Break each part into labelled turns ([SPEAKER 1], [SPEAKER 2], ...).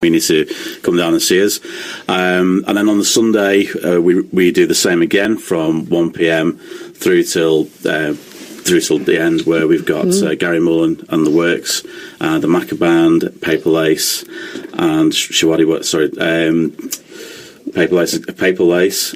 [SPEAKER 1] need to come down and see us. And then on the Sunday, we do the same again from 1 p.m. through till the end, where we've got Gary Mullen and the Works, the Macca Band, Paper Lace, and Paper Lace.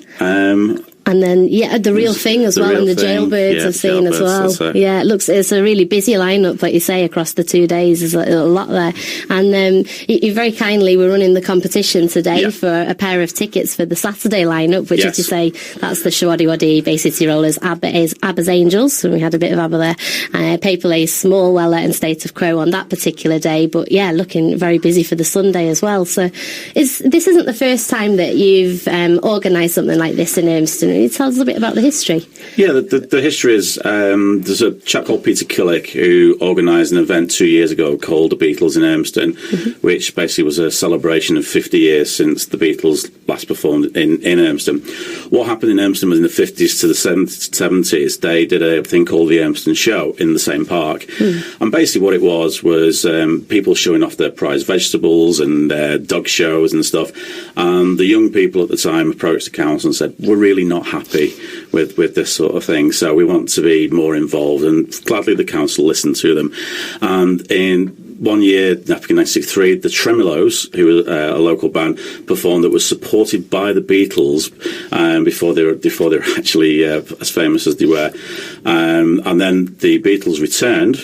[SPEAKER 2] And then, the Real Thing as well, and the Jailbirds I've seen as well. Yeah, it's a really busy lineup, like you say, across the 2 days. There's a lot there. And you very kindly were running the competition today for a pair of tickets for the Saturday lineup, which, as you say, that's the Showaddy Waddy, Bay City Rollers, Abba's Angels, and we had a bit of ABBA there, Paper Lace, Small Weller and State of Crow on that particular day. But looking very busy for the Sunday as well. So this isn't the first time that you've organised something like this in Ormiston. Can you tell us a bit about the history?
[SPEAKER 1] Yeah, the history is there's a chap called Peter Killick who organised an event 2 years ago called The Beatles in Ormiston, which basically was a celebration of 50 years since the Beatles last performed in Ormiston. What happened in Ormiston was in the 50s to the 70s, they did a thing called the Ormiston Show in the same park. And basically what it was people showing off their prized vegetables and dog shows and stuff. And the young people at the time approached the council and said, we're really not happy with this sort of thing, so we want to be more involved, and gladly the council listened to them. And in 1 year, in 1963, the Tremolos, who were a local band, performed that was supported by the Beatles before they were actually as famous as they were. And then the Beatles returned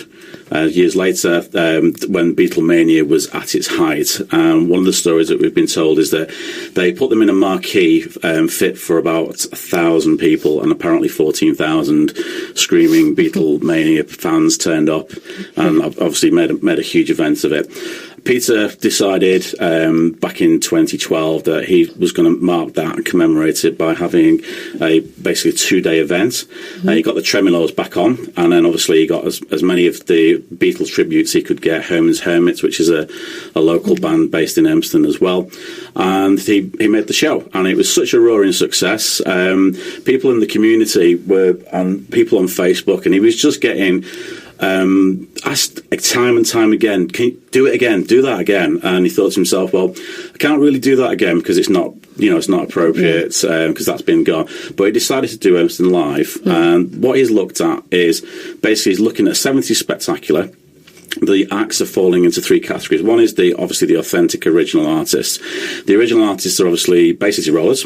[SPEAKER 1] years later, when Beatlemania was at its height. One of the stories that we've been told is that they put them in a marquee fit for about 1,000 people, and apparently 14,000 screaming Beatlemania fans turned up, and obviously made a huge event of it. Peter decided back in 2012 that he was going to mark that and commemorate it by having basically a 2-day event. He got the Tremolos back on, and then obviously he got as many of the Beatles tributes he could get. Herman's Hermits, which is a local band based in Ormiston as well. And he made the show, and it was such a roaring success. People in the community and people on Facebook, and he was just getting asked time and time again, can you do it again, do that again? And he thought to himself, well, I can't really do that again because it's not appropriate, because that's been gone. But he decided to do Ormiston Live, and what he's looked at is basically he's looking at 70s Spectacular. The acts are falling into 3 categories. One is obviously the authentic original artists. The original artists are obviously Bay City Rollers,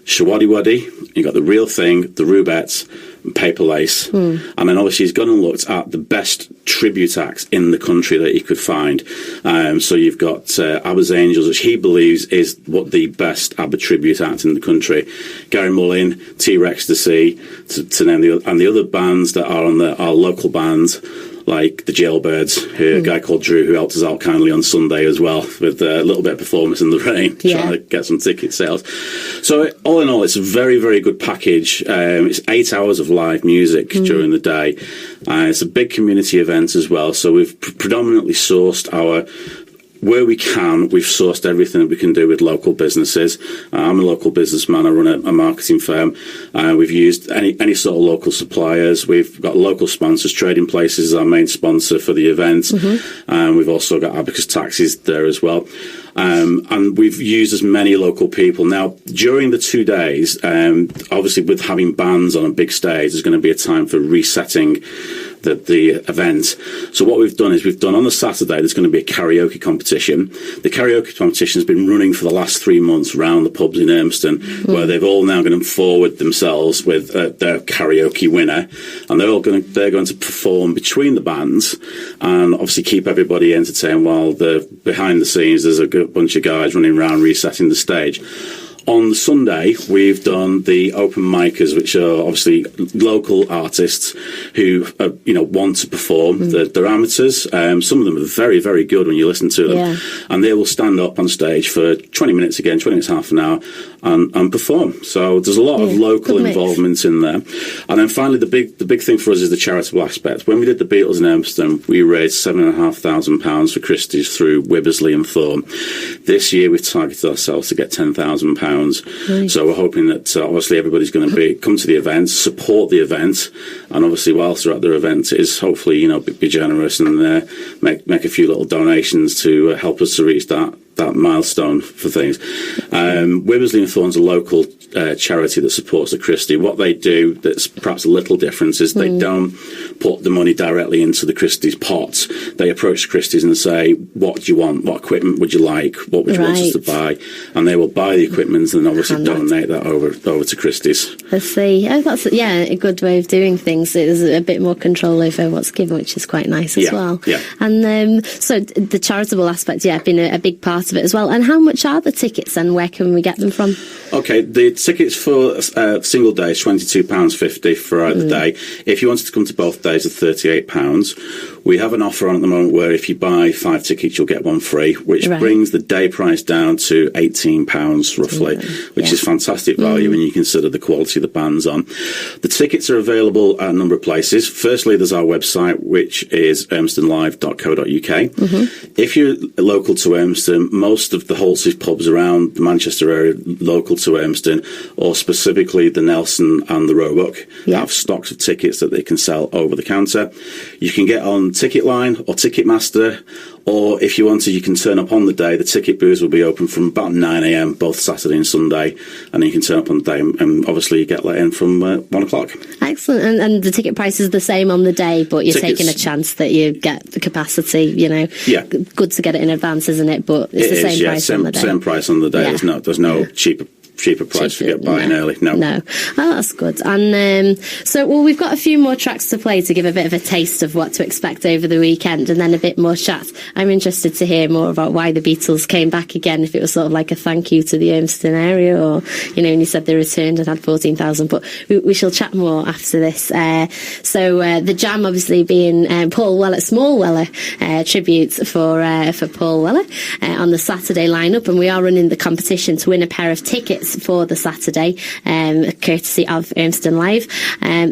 [SPEAKER 1] Showaddy Waddy, you've got the Real Thing, the Rubettes, and Paper Lace. And then obviously he's gone and looked at the best tribute acts in the country that he could find. So you've got ABBA's Angels, which he believes is what the best ABBA tribute act in the country. Gary Mullen, T-Rextasy, to name the other bands that are on our local bands, like the Jailbirds, a guy called Drew, who helped us out kindly on Sunday as well, with a little bit of performance in the rain, trying to get some ticket sales. So all in all, it's a very, very good package. It's 8 hours of live music during the day. It's a big community event as well, so we've predominantly sourced where we can, we've sourced everything that we can do with local businesses. I'm a local businessman. I run a marketing firm. We've used any sort of local suppliers. We've got local sponsors. Trading Places is our main sponsor for the event. We've also got Abacus Taxis there as well. And we've used as many local people. Now, during the 2 days, obviously with having bands on a big stage, there's going to be a time for resetting the event. So what we've done is on the Saturday, there's going to be a karaoke competition. The karaoke competition has been running for the last 3 months around the pubs in Ormiston, where they've all now going to forward themselves with their karaoke winner, and they're going to perform between the bands and obviously keep everybody entertained while behind the scenes there's a good bunch of guys running around resetting the stage. On Sunday, we've done the open micers, which are obviously local artists who, want to perform. They're amateurs. Some of them are very, very good when you listen to them. And they will stand up on stage for 20 minutes again, 20 minutes, half an hour, and perform. So there's a lot of local involvement in there. And then finally, the big thing for us is the charitable aspect. When we did the Beatles in Ormiston, we raised £7,500 for Christie's through Wibbersley and Thorne. This year, we've targeted ourselves to get £10,000. Nice. So we're hoping that obviously everybody's going to come to the event, support the event, and obviously whilst they're at their event is hopefully be generous and make a few little donations to help us to reach that milestone for things. Wimbersley and Thorn's a local charity that supports the Christie. What they do that's perhaps a little different is they don't put the money directly into the Christie's pot. They approach the Christie's and say, what do you want? What equipment would you like? What would you want us to buy? And they will buy the equipment and obviously donate that over to Christie's.
[SPEAKER 2] I see. Oh, that's a good way of doing things. There's a bit more control over what's given, which is quite nice as well.
[SPEAKER 1] Yeah.
[SPEAKER 2] And so the charitable aspect, been a big part of it as well. And how much are the tickets and where can we get them from?
[SPEAKER 1] Okay, the tickets for single day is £22.50 for the day. If you wanted to come to both days, are £38. We have an offer on at the moment where if you buy 5 tickets, you'll get one free, which brings the day price down to £18 roughly, which is fantastic value when you consider the quality of the bands on. The tickets are available at a number of places. Firstly, there's our website, which is urmstonlive.co.uk. If you're local to Urmston, most of the Holt's pubs around the Manchester area, local to Urmston, or specifically the Nelson and the Roebuck, have stocks of tickets that they can sell over the counter. You can get on Ticketline or Ticketmaster, or if you wanted, you can turn up on the day. The ticket booths will be open from about 9 a.m, both Saturday and Sunday, and you can turn up on the day, and obviously you get let in from 1 o'clock.
[SPEAKER 2] Excellent. And the ticket price is the same on the day, but you're taking a chance that you get the capacity, Yeah. Good to get it in advance, isn't it? But it's the same price on the day. Same price on the day.
[SPEAKER 1] Yeah. There's no cheaper price for get buying early. No.
[SPEAKER 2] Oh, that's good. And we've got a few more tracks to play to give a bit of a taste of what to expect over the weekend, and then a bit more chat. I'm interested to hear more about why the Beatles came back again, if it was sort of like a thank you to the Urmston area, or when you said they returned and had 14,000. But we shall chat more after this. The Jam obviously being Paul Weller, Small Weller tribute for Paul Weller on the Saturday lineup, and we are running the competition to win a pair of tickets for the Saturday, courtesy of Urmston Live.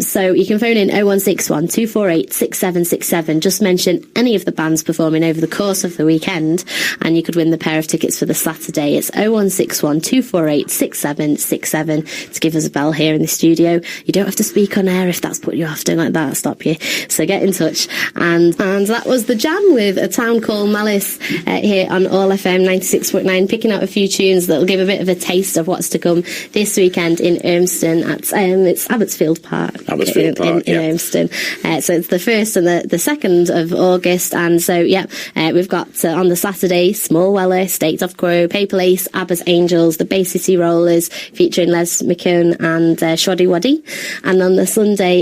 [SPEAKER 2] So you can phone in 0161 248 6767. Just mention any of the bands performing over the course of the weekend, and you could win the pair of tickets for the Saturday. It's 0161 248 6767 to give us a bell here in the studio. You don't have to speak on air if that's put you off. Don't let that stop you. So get in touch. And that was the Jam with A Town Called Malice here on All FM 96.9, picking out a few tunes that'll give a bit of a taste of what's to come this weekend in Urmston at it's Abbotsfield Park in Urmston. So it's the 1st and the 2nd of August, and so we've got on the Saturday Small Weller, State of Crow, Paper Lace, Abba's Angels, the Bay City Rollers featuring Les McKeown and Shoddy Waddy, and on the Sunday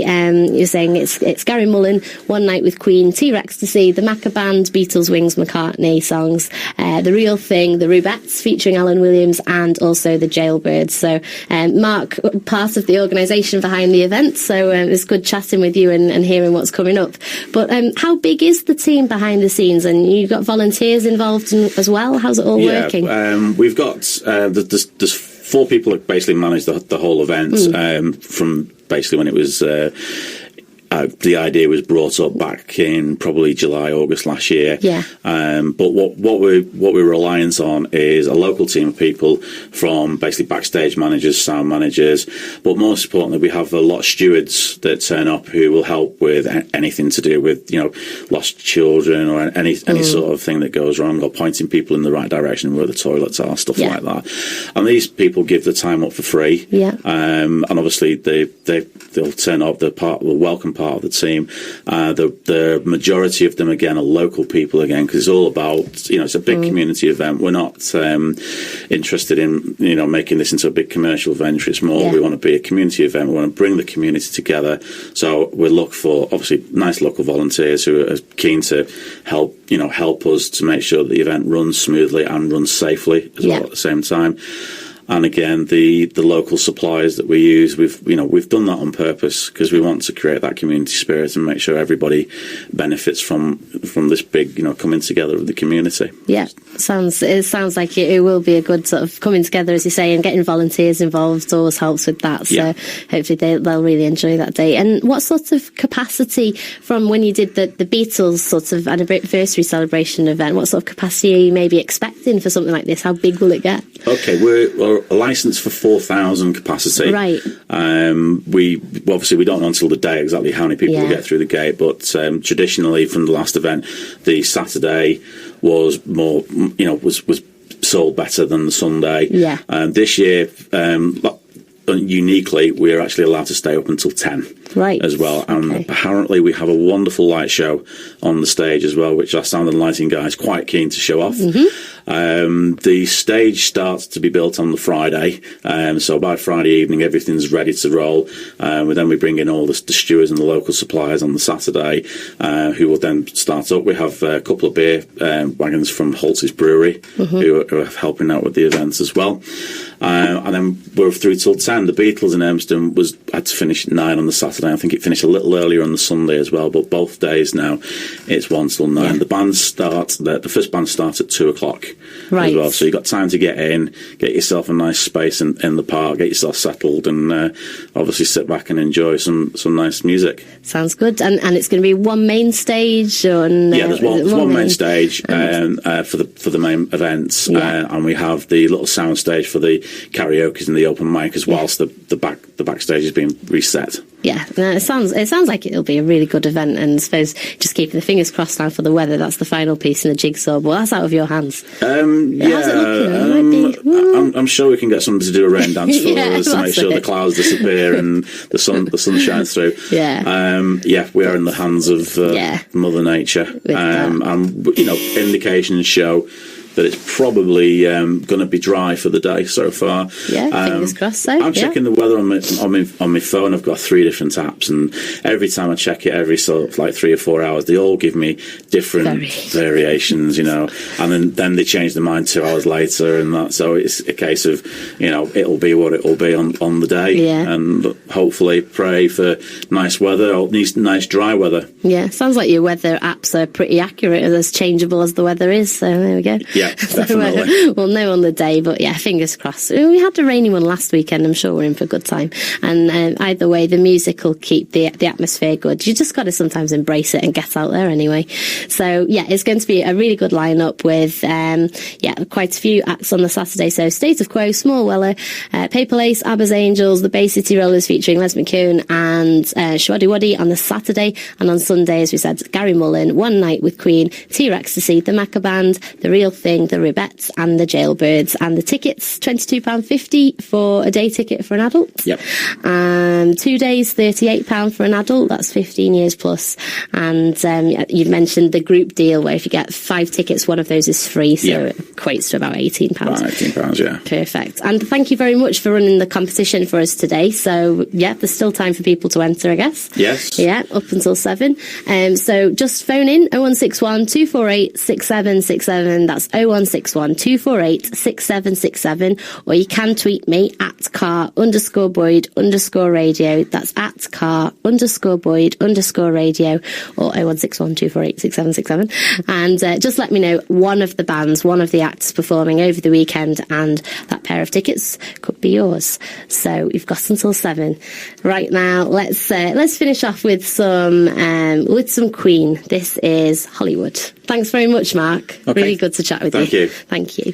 [SPEAKER 2] you're saying it's Gary Mullen, One Night with Queen, T-Rex to See, the Macca Band, Beatles, Wings, McCartney songs, The Real Thing, the Rubettes featuring Alan Williams, and also the Jailbirds. So Mark, part of the organisation behind the event, so it's good chatting with you and hearing what's coming up. But how big is the team behind the scenes, and you've got volunteers involved as well? How's it all working?
[SPEAKER 1] We've got there's 4 people that basically manage the whole event, from basically when it was the idea was brought up back in probably July, August last year. But what we're reliant on is a local team of people from basically backstage managers, sound managers, but most importantly, we have a lot of stewards that turn up who will help with anything to do with lost children or any sort of thing that goes wrong, or pointing people in the right direction where the toilets are, stuff like that. And these people give the time up for free. And obviously they'll turn up. They're welcome part of the team. The majority of them again are local people again, because it's all about it's a big community event. We're not interested in making this into a big commercial venture. It's more we want to be a community event. We want to bring the community together. So we look for obviously nice local volunteers who are keen to help us to make sure that the event runs smoothly and runs safely as well at the same time. And again, the local suppliers that we use, we've done that on purpose because we want to create that community spirit and make sure everybody benefits from this big, coming together of the community. Yeah,
[SPEAKER 2] it sounds like it will be a good sort of coming together, as you say, and getting volunteers involved always helps with that. So hopefully they'll really enjoy that day. And what sort of capacity from when you did the Beatles sort of anniversary celebration event? What sort of capacity are you maybe expecting for something like this? How big will it get?
[SPEAKER 1] Okay, we're a license for 4,000 capacity.
[SPEAKER 2] Right.
[SPEAKER 1] We don't know until the day exactly how many people will get through the gate, but traditionally from the last event, the Saturday was more, was sold better than the Sunday.
[SPEAKER 2] Yeah.
[SPEAKER 1] This year, uniquely, we're actually allowed to stay up until 10 as well. And apparently we have a wonderful light show on the stage as well, which our sound and lighting guy is quite keen to show off. The stage starts to be built on the Friday, so by Friday evening everything's ready to roll. Then we bring in all the stewards and the local suppliers on the Saturday, who will then start up. We have a couple of beer wagons from Holtz's Brewery who are helping out with the events as well. And then we're through till 10. The Beatles in Ormistion had to finish at 9 on the Saturday. I think it finished a little earlier on the Sunday as well, but both days now it's 1 till 9. Yeah. The first band starts at 2 o'clock as well, so you've got time to get in, get yourself a nice space in the park, get yourself settled, and obviously sit back and enjoy some nice music.
[SPEAKER 2] Sounds good. And it's going to be one main stage?
[SPEAKER 1] There's one main stage for the main events, and we have the little sound stage for the karaoke and the open mic as whilst the backstage is being reset.
[SPEAKER 2] Yeah, it sounds like it'll be a really good event, and I suppose just keeping the fingers crossed now for the weather. That's the final piece in the jigsaw, but that's out of your hands.
[SPEAKER 1] I'm sure we can get somebody to do a rain dance for us to make sure the clouds disappear and the sun shines through. We are in the hands of Mother Nature, and indications show that it's probably going to be dry for the day so far.
[SPEAKER 2] Yeah, fingers crossed. So
[SPEAKER 1] I'm checking the weather on my phone. I've got 3 different apps, and every time I check it, every sort of like 3 or 4 hours, they all give me different variations, and then they change their mind 2 hours later, and that. So it's a case of, it'll be what it'll be on the day, and hopefully pray for nice weather, or nice dry weather.
[SPEAKER 2] Yeah, sounds like your weather apps are pretty accurate, as changeable as the weather is. So there we go.
[SPEAKER 1] Yeah, definitely.
[SPEAKER 2] We'll know on the day, but fingers crossed. We had a rainy one last weekend. I'm sure we're in for a good time. And either way, the music will keep the atmosphere good. You just got to sometimes embrace it and get out there anyway. So it's going to be a really good lineup with quite a few acts on the Saturday. So State of Quo, Small Weller, Paper Lace, Abba's Angels, the Bay City Rollers featuring Les McCune and Shwaddy Waddy on the Saturday. And on Sunday, as we said, Gary Mullen, One Night with Queen, T-Ecstasy, the Macca Band, The Real Thing, the Ribettes and the Jailbirds. And the tickets, £22.50 for a day ticket for an adult.
[SPEAKER 1] Yep.
[SPEAKER 2] 2 days, £38 for an adult. That's 15 years plus. And you mentioned the group deal where if you get 5 tickets, one of those is free. So it equates to about £18.
[SPEAKER 1] About £18, yeah.
[SPEAKER 2] Perfect. And thank you very much for running the competition for us today. So there's still time for people to enter, I guess.
[SPEAKER 1] Yes.
[SPEAKER 2] Yeah, up until 7. So just phone in 0161 248 6767. That's 0161 248 6767, or you can tweet me at car_Boyd_radio. That's at car_Boyd_radio, or 0161 248 6767. And just let me know one of the bands, one of the acts performing over the weekend, and that pair of tickets could be yours. So you've got until 7. Right now, let's finish off with some Queen. This is Hollywood. Thanks very much, Mark.
[SPEAKER 1] Okay.
[SPEAKER 2] Really good to chat with you.
[SPEAKER 1] Thank you.
[SPEAKER 2] Thank you.